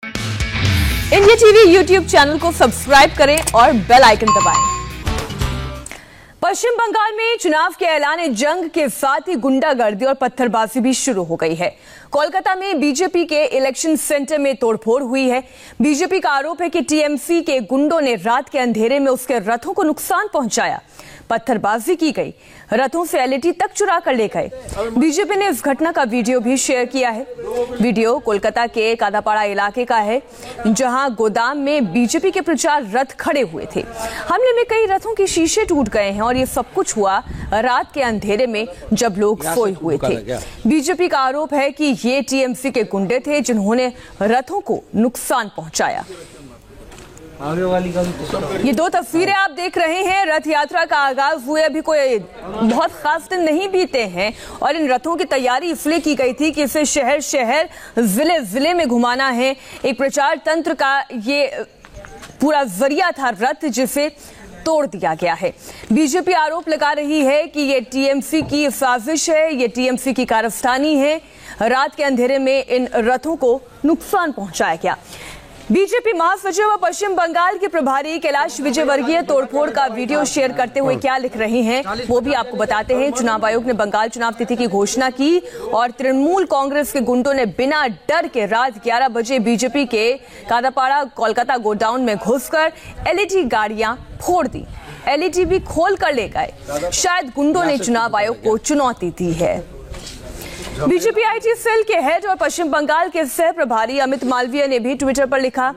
India TV YouTube channel को subscribe करें और बेल आइकन दबाएं। पश्चिम बंगाल में चुनाव के ऐलान जंग के साथ ही गुंडागर्दी और पत्थरबाजी भी शुरू हो गई है। कोलकाता में बीजेपी के इलेक्शन सेंटर में तोड़फोड़ हुई है। बीजेपी का आरोप है कि टीएमसी के गुंडों ने रात के अंधेरे में उसके रथों को नुकसान पहुंचाया। पत्थरबाजी की गई, रथों से एलईडी तक चुरा कर ले गए। बीजेपी ने इस घटना का वीडियो भी शेयर किया है। वीडियो कोलकाता के कादापाड़ा इलाके का है, जहां गोदाम में बीजेपी के प्रचार रथ खड़े हुए थे। हमले में कई रथों के शीशे टूट गए हैं और ये सब कुछ हुआ रात के अंधेरे में जब लोग सोए हुए थे। बीजेपी का आरोप है कि ये टीएमसी के गुंडे थे जिन्होंने रथों को नुकसान पहुंचाया। ये दो तस्वीरें आप देख रहे हैं। रथ यात्रा का आगाज हुए अभी कोई बहुत खास दिन नहीं बीते हैं और इन रथों की तैयारी इसलिए की गई थी कि इसे शहर शहर जिले जिले में घुमाना है। एक प्रचार तंत्र का ये पूरा जरिया था रथ, जिसे तोड़ दिया गया है। बीजेपी आरोप लगा रही है कि ये टीएमसी की साजिश है, ये टीएमसी की कारस्तानी है। रात के अंधेरे में इन रथों को नुकसान पहुंचाया गया। बीजेपी महासचिव व पश्चिम बंगाल के प्रभारी कैलाश विजयवर्गीय तोड़फोड़ का वीडियो शेयर करते हुए क्या लिख रहे हैं वो भी आपको बताते हैं। चुनाव आयोग ने बंगाल चुनाव तिथि की घोषणा की और तृणमूल कांग्रेस के गुंडों ने बिना डर के रात 11 बजे बीजेपी के कादापाड़ा कोलकाता गोडाउन में घुसकर एलईडी गाड़ियां फोड़ दी। एलईडी भी खोल कर ले गए। शायद गुंडों ने चुनाव आयोग को चुनौती दी है। बीजेपी आईटी सेल के हेड और पश्चिम बंगाल के सह प्रभारी अमित मालवीय ने भी ट्विटर पर लिखा,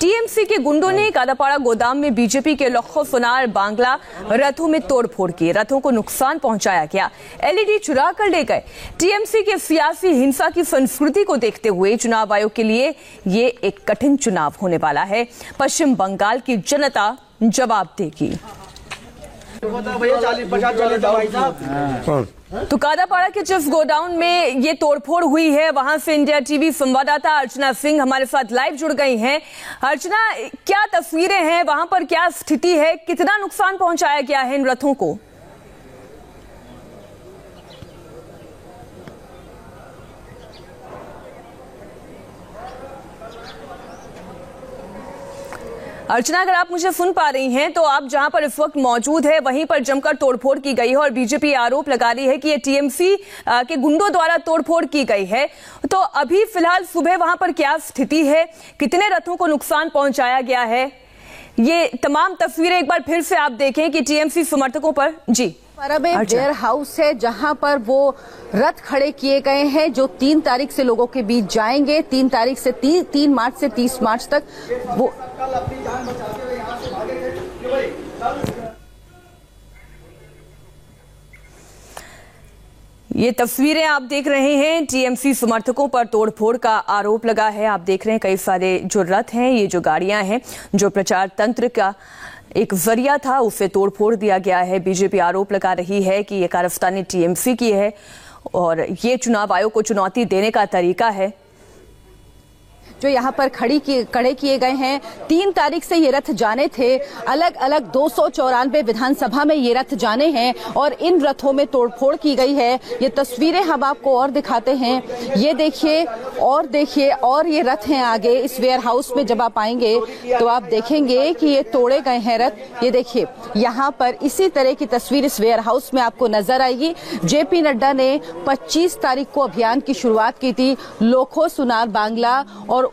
टीएमसी के गुंडों ने कादापाड़ा गोदाम में बीजेपी के लखो सोनार बांग्ला रथों में तोड़फोड़ की। रथों को नुकसान पहुंचाया गया, एलईडी चुरा कर ले गए। टीएमसी के सियासी हिंसा की संस्कृति को देखते हुए चुनाव आयोग के लिए ये एक कठिन चुनाव होने वाला है। पश्चिम बंगाल की जनता जवाब देगी। तो कादापाड़ा के जिस गोडाउन में ये तोड़फोड़ हुई है, वहां से इंडिया टीवी संवाददाता अर्चना सिंह हमारे साथ लाइव जुड़ गई हैं। अर्चना, क्या तस्वीरें हैं वहां पर, क्या स्थिति है, कितना नुकसान पहुंचाया गया है इन रथों को? अर्चना, अगर आप मुझे सुन पा रही हैं तो आप जहां पर इस वक्त मौजूद है वहीं पर जमकर तोड़फोड़ की गई है और बीजेपी आरोप लगा रही है कि ये टीएमसी के गुंडों द्वारा तोड़फोड़ की गई है। तो अभी फिलहाल सुबह वहां पर क्या स्थिति है, कितने रथों को नुकसान पहुंचाया गया है, ये तमाम तस्वीरें एक बार फिर से आप देखें कि टीएमसी समर्थकों पर। जी, वेयर हाउस है जहां पर वो रथ खड़े किए गए हैं जो 3 तारीख से लोगों के बीच जाएंगे। 3 तारीख से 3 मार्च से 30 मार्च तक वो ये तस्वीरें आप देख रहे हैं। टीएमसी समर्थकों पर तोड़फोड़ का आरोप लगा है। आप देख रहे हैं कई सारे जो रथ हैं, ये जो गाड़ियां हैं, जो प्रचार तंत्र का एक जरिया था, उसे तोड़फोड़ दिया गया है। बीजेपी आरोप लगा रही है कि ये कारस्तानी टीएमसी की है और ये चुनाव आयोग को चुनौती देने का तरीका है। जो यहाँ पर खड़े किए गए हैं, 3 तारीख से ये रथ जाने थे। अलग अलग 294 विधानसभा में ये रथ जाने हैं और इन रथों में तोड़फोड़ की गई है। ये तस्वीरें हम आपको और दिखाते हैं। ये देखिए और ये रथ हैं आगे इस वेयर हाउस में। जब आप आएंगे तो आप देखेंगे कि ये तोड़े गए हैं रथ। ये देखिए यहाँ पर इसी तरह की तस्वीर इस वेयर हाउस में आपको नजर आएगी। जेपी नड्डा ने 25 तारीख को अभियान की शुरुआत की थी, लोखो सुनार बांग्ला, और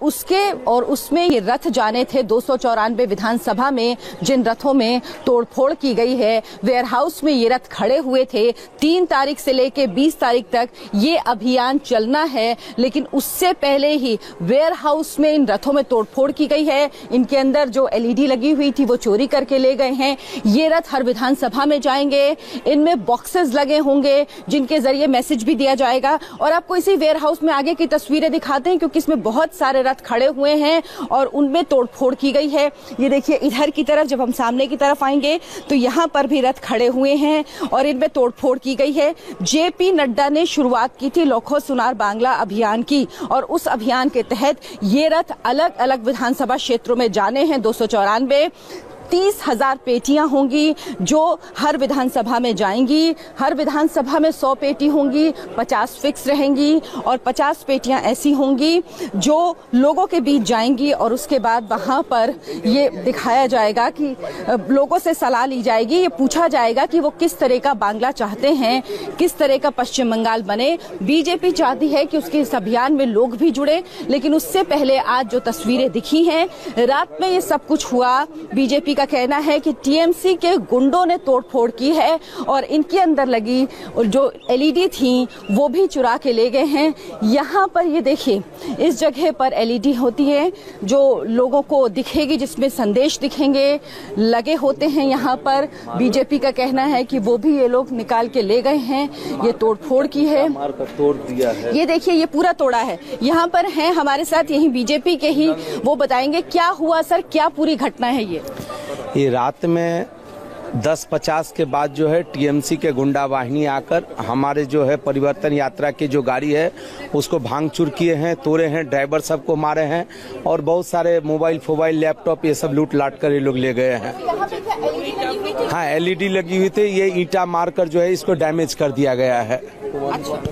उसमें ये रथ जाने थे 294 विधानसभा में, जिन रथों में तोड़फोड़ की गई है। वेयर हाउस में ये रथ खड़े हुए थे। 3 तारीख से लेके 20 तारीख तक ये अभियान चलना है, लेकिन उससे पहले ही वेयर हाउस में इन रथों में तोड़फोड़ की गई है। इनके अंदर जो एलईडी लगी हुई थी वो चोरी करके ले गए हैं। ये रथ हर विधानसभा में जाएंगे। इनमें बॉक्सेस लगे होंगे जिनके जरिए मैसेज भी दिया जाएगा। और आपको इसी वेयर हाउस में आगे की तस्वीरें दिखाते हैं क्योंकि इसमें बहुत सारे रथ खड़े हुए हैं और उनमें तोड़फोड़ की गई है। ये देखिए इधर की तरफ, जब हम सामने की तरफ आएंगे तो यहाँ पर भी रथ खड़े हुए हैं और इनमें तोड़फोड़ की गई है। जेपी नड्डा ने शुरुआत की थी लोखो सुनार बांग्ला अभियान की और उस अभियान के तहत ये रथ अलग अलग विधानसभा क्षेत्रों में जाने हैं। 294 30,000 पेटियां होंगी जो हर विधानसभा में जाएंगी। हर विधानसभा में 100 पेटी होंगी, 50 फिक्स रहेंगी और 50 पेटियां ऐसी होंगी जो लोगों के बीच जाएंगी और उसके बाद वहां पर ये दिखाया जाएगा कि लोगों से सलाह ली जाएगी, ये पूछा जाएगा कि वो किस तरह का बांग्ला चाहते हैं, किस तरह का पश्चिम बंगाल बने। बीजेपी चाहती है कि उसके इस अभियान में लोग भी जुड़े, लेकिन उससे पहले आज जो तस्वीरें दिखी हैं, रात में ये सब कुछ हुआ। बीजेपी का कहना है कि टीएमसी के गुंडों ने तोड़फोड़ की है और इनके अंदर लगी जो एलईडी थी वो भी चुरा के ले गए हैं। यहाँ पर ये देखिए, इस जगह पर एलईडी होती है जो लोगों को दिखेगी, जिसमें संदेश दिखेंगे, लगे होते हैं। यहाँ पर बीजेपी का कहना है कि वो भी ये लोग निकाल के ले गए हैं, ये तोड़फोड़ की है, तोड़ दिया है। ये देखिए, ये पूरा तोड़ा है। यहाँ पर हैं हमारे साथ यही बीजेपी के ही, वो बताएंगे क्या हुआ सर, क्या पूरी घटना है। ये रात में 10:50 के बाद जो है टीएमसी के गुंडा वाहिनी आकर हमारे जो है परिवर्तन यात्रा की जो गाड़ी है उसको भांगचूर किए हैं, तोड़े हैं, ड्राइवर सबको मारे हैं और बहुत सारे मोबाइल फोबाइल लैपटॉप ये सब लूट लाट कर ये लोग ले गए हैं। हाँ, एलईडी लगी हुई थी, ये ईंटा मारकर जो है इसको डैमेज कर दिया गया है। अच्छा,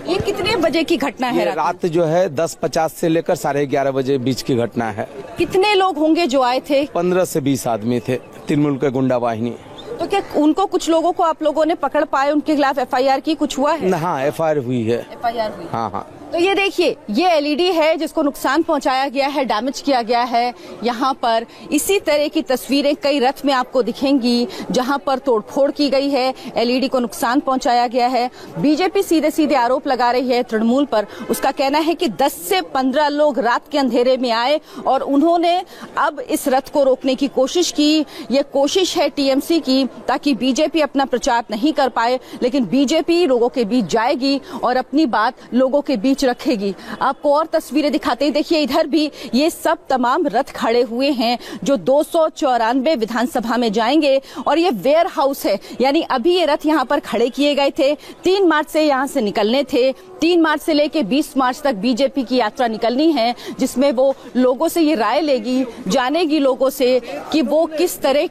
ये कितने बजे की घटना है? रात जो है 10:50 से लेकर 11:30 बजे बीच की घटना है। कितने लोग होंगे जो आए थे? 15 से 20 आदमी थे, तृणमूल के गुंडा वाहिनी। तो क्या उनको, कुछ लोगों को आप लोगों ने पकड़ पाए, उनके खिलाफ एफआईआर की, कुछ हुआ है? हाँ, एफआईआर हुई है। एफआईआर हुई। हाँ हाँ। तो ये देखिए, ये एलईडी है जिसको नुकसान पहुंचाया गया है, डैमेज किया गया है। यहाँ पर इसी तरह की तस्वीरें कई रथ में आपको दिखेंगी जहां पर तोड़फोड़ की गई है, एलईडी को नुकसान पहुंचाया गया है। बीजेपी सीधे सीधे आरोप लगा रही है तृणमूल पर। उसका कहना है कि 10 से 15 लोग रात के अंधेरे में आए और उन्होंने अब इस रथ को रोकने की कोशिश की। ये कोशिश है टीएमसी की ताकि बीजेपी अपना प्रचार नहीं कर पाए, लेकिन बीजेपी लोगों के बीच जाएगी और अपनी बात लोगों के बीच रखेगी। आपको और तस्वीरें दिखाते हैं। देखिए, इधर भी ये सब तमाम रथ खड़े हुए हैं जो 294 विधानसभा में जाएंगे और ये वेयर हाउस है, यानी अभी ये रथ यहाँ पर खड़े किए गए थे। 3 मार्च से यहाँ से निकलने थे। 3 मार्च से लेके 20 मार्च तक बीजेपी की यात्रा निकलनी है, जिसमें वो लोगों से ये राय लेगी, जानेगी लोगों से कि वो किस तरह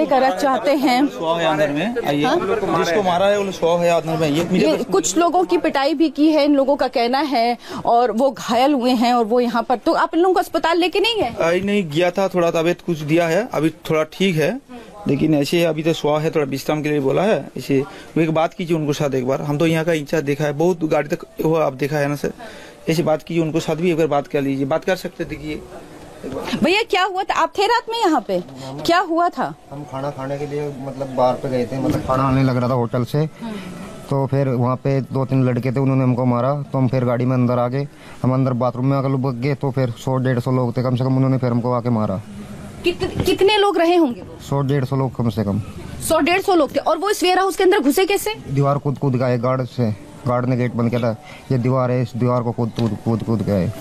का रथ चाहते हैं। जिसको मारा है वो 100 है अंदर में। ये कुछ लोगों की पिटाई भी की है, इन लोगों का कहना है, और वो घायल हुए हैं और वो यहाँ पर। तो आप इन लोगों को अस्पताल लेके नहीं गए? नहीं गया था, थोड़ा तबियत कुछ दिया है, अभी थोड़ा ठीक है, लेकिन ऐसे अभी तो 100 है, थोड़ा विश्राम के लिए बोला है। ऐसे एक बात कीजिए उनको साथ एक बार। हम तो यहाँ का इंचार्ज देखा है, बहुत गाड़ी तक वो आप देखा है ना सर। ऐसी बात कीजिए उनको साथ भी एक बार बात कर लीजिए, बात कर सकते। देखिए भैया, क्या हुआ था? आप थे रात में यहाँ पे, क्या हुआ था? हम खाना खाने के लिए मतलब बाहर पे गए थे, मतलब खाना आने लग रहा था होटल से। तो फिर वहाँ पे 2-3 लड़के थे, उन्होंने हमको मारा। तो हम फिर गाड़ी में अंदर आ गए, हम अंदर बाथरूम में आकर लुक गए। तो फिर 100-150 लोग थे कम से कम, उन्होंने फिर हमको आके मारा। कितने लोग रहे होंगे? 100-150 लोग कम से कम। 100-150 लोग थे। और वो इस वेयर हाउस के अंदर घुसे कैसे? दीवार कूद गए गार्ड से, गार्ड ने गेट बंद किया था। ये दीवार है, इस दीवार को कूद गए।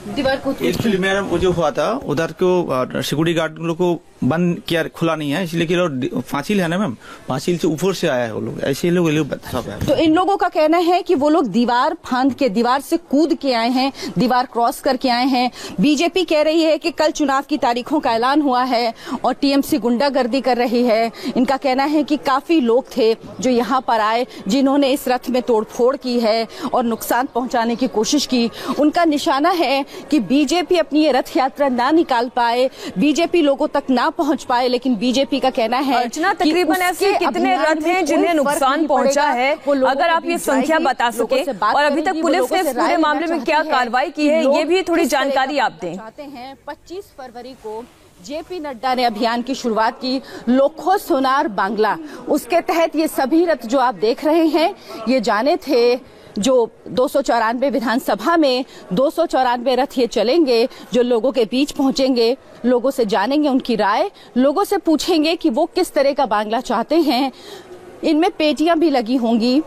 दीवार को एक्चुअली मैडम वो जो हुआ था उधर को सिक्योरिटी गार्ड लोग को बंद किया, खुला नहीं है, इसलिए कि फांसिल है ना मैम, फांसिल से ऊपर से आया है वो लोग, ऐसे लोग सब है। तो इन लोगों का कहना है कि वो लोग दीवार फांद के, दीवार से कूद के आए हैं, दीवार क्रॉस करके आए हैं। बीजेपी कह रही है कि कल चुनाव की तारीखों का ऐलान हुआ है और टीएमसी गुंडागर्दी कर रही है। इनका कहना है कि काफी लोग थे जो यहाँ पर आए, जिन्होंने इस रथ में तोड़फोड़ की है और नुकसान पहुंचाने की कोशिश की। उनका निशाना है कि बीजेपी अपनी ये रथ यात्रा ना निकाल पाए, बीजेपी लोगों तक ना पहुंच पाए। लेकिन बीजेपी का कहना है अर्चना, तकरीबन ऐसे कितने रथ हैं जिन्हें नुकसान पहुंचा है? अगर आप ये संख्या बता सके, और अभी तक पुलिस ने इस पूरे मामले में क्या कार्रवाई की है, ये भी थोड़ी जानकारी आप दें। 25 फरवरी को जेपी नड्डा ने अभियान की शुरुआत की, लोखो सोनार बांग्ला। उसके तहत ये सभी रथ जो आप देख रहे हैं, ये जाने थे जो 294 विधानसभा में 294 रथ ये चलेंगे, जो लोगों के बीच पहुंचेंगे, लोगों से जानेंगे उनकी राय, लोगों से पूछेंगे कि वो किस तरह का बांग्ला चाहते हैं। इनमें पेटियां भी लगी होंगी।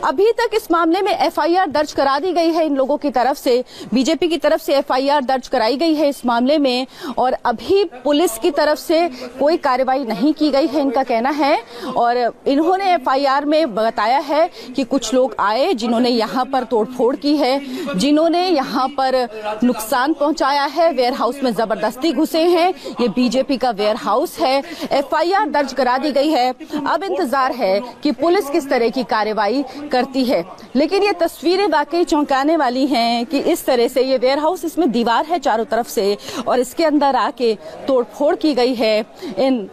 अभी तक इस मामले में एफआईआर दर्ज करा दी गई है इन लोगों की तरफ से, बीजेपी की तरफ से एफआईआर दर्ज कराई गई है इस मामले में, और अभी पुलिस की तरफ से कोई कार्रवाई नहीं की गई है, इनका कहना है। और इन्होंने एफआईआर में बताया है कि कुछ लोग आए जिन्होंने यहाँ पर तोड़फोड़ की है, जिन्होंने यहाँ पर नुकसान पहुंचाया है, वेयर हाउस में जबरदस्ती घुसे हैं। ये बीजेपी का वेयर हाउस है। एफआईआर दर्ज करा दी गई है। अब इंतजार है कि पुलिस किस तरह की कार्रवाई करती है। लेकिन ये तस्वीरें वाकई चौंकाने वाली हैं कि इस तरह से ये वेयर हाउस, इसमें दीवार है चारों तरफ से और इसके अंदर आके तोड़फोड़ की गई है इन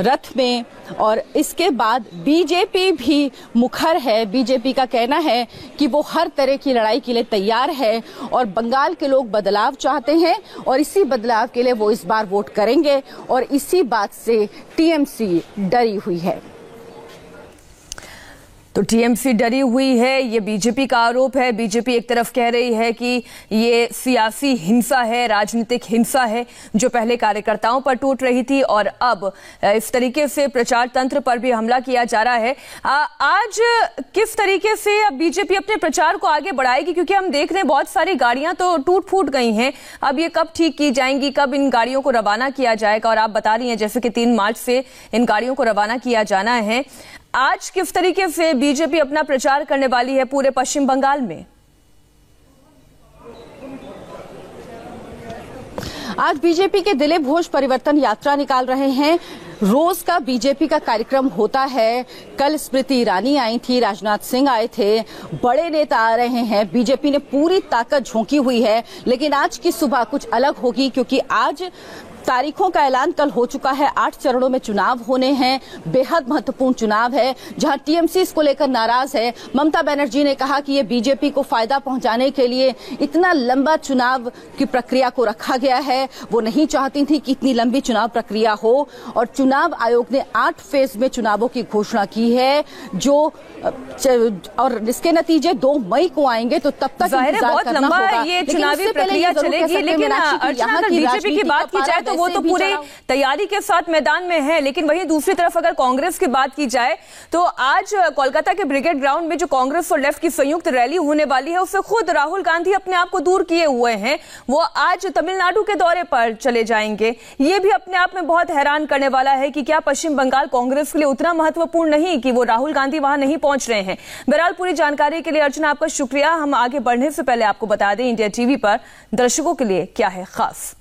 रथ में। और इसके बाद बीजेपी भी मुखर है। बीजेपी का कहना है कि वो हर तरह की लड़ाई के लिए तैयार है और बंगाल के लोग बदलाव चाहते हैं और इसी बदलाव के लिए वो इस बार वोट करेंगे और इसी बात से टीएमसी डरी हुई है। तो टीएमसी डरी हुई है, ये बीजेपी का आरोप है। बीजेपी एक तरफ कह रही है कि ये सियासी हिंसा है, राजनीतिक हिंसा है जो पहले कार्यकर्ताओं पर टूट रही थी और अब इस तरीके से प्रचार तंत्र पर भी हमला किया जा रहा है। आज किस तरीके से अब बीजेपी अपने प्रचार को आगे बढ़ाएगी, क्योंकि हम देख रहे हैं बहुत सारी गाड़ियां तो टूट फूट गई हैं। अब ये कब ठीक की जाएंगी, कब इन गाड़ियों को रवाना किया जाएगा? और आप बता रही हैं जैसे कि 3 मार्च से इन गाड़ियों को रवाना किया जाना है। आज किस तरीके से बीजेपी अपना प्रचार करने वाली है पूरे पश्चिम बंगाल में? आज बीजेपी के दिलीप घोष परिवर्तन यात्रा निकाल रहे हैं। रोज का बीजेपी का कार्यक्रम होता है। कल स्मृति ईरानी आई थी, राजनाथ सिंह आए थे, बड़े नेता आ रहे हैं। बीजेपी ने पूरी ताकत झोंकी हुई है। लेकिन आज की सुबह कुछ अलग होगी, क्योंकि आज तारीखों का ऐलान कल हो चुका है। 8 चरणों में चुनाव होने हैं। बेहद महत्वपूर्ण चुनाव है जहां टीएमसी इसको लेकर नाराज है। ममता बनर्जी ने कहा कि ये बीजेपी को फायदा पहुंचाने के लिए इतना लंबा चुनाव की प्रक्रिया को रखा गया है। वो नहीं चाहती थी कि इतनी लंबी चुनाव प्रक्रिया हो और चुनाव आयोग ने 8 फेज में चुनावों की घोषणा की है, और इसके नतीजे 2 मई को आएंगे। तो तब तक बहुत लंबा ये चुनावी प्रक्रिया चलेगी। लेकिन अर्चना, अगर बीजेपी की बात की जाए तो वो तो पूरी तैयारी के साथ मैदान में है। लेकिन वहीं दूसरी तरफ अगर कांग्रेस की बात की जाए तो आज कोलकाता के ब्रिगेड ग्राउंड में जो कांग्रेस और लेफ्ट की संयुक्त रैली होने वाली है, उससे खुद राहुल गांधी अपने आप को दूर किए हुए हैं। वो आज तमिलनाडु के दौरे पर चले जाएंगे। ये भी अपने आप में बहुत हैरान करने वाला है कि क्या पश्चिम बंगाल कांग्रेस के लिए उतना महत्वपूर्ण नहीं कि वो राहुल गांधी वहां नहीं पहुंच रहे हैं। बहरहाल पूरी जानकारी के लिए अर्चना आपका शुक्रिया। हम आगे बढ़ने से पहले आपको बता दें इंडिया टीवी पर दर्शकों के लिए क्या है खास।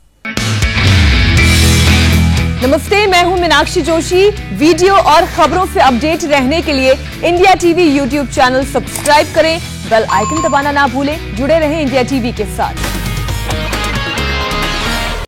नमस्ते, मैं हूं मीनाक्षी जोशी। वीडियो और खबरों से अपडेट रहने के लिए India TV YouTube channel subscribe करें, बेल आइकन दबाना ना भूलें। जुड़े रहें इंडिया टीवी के साथ।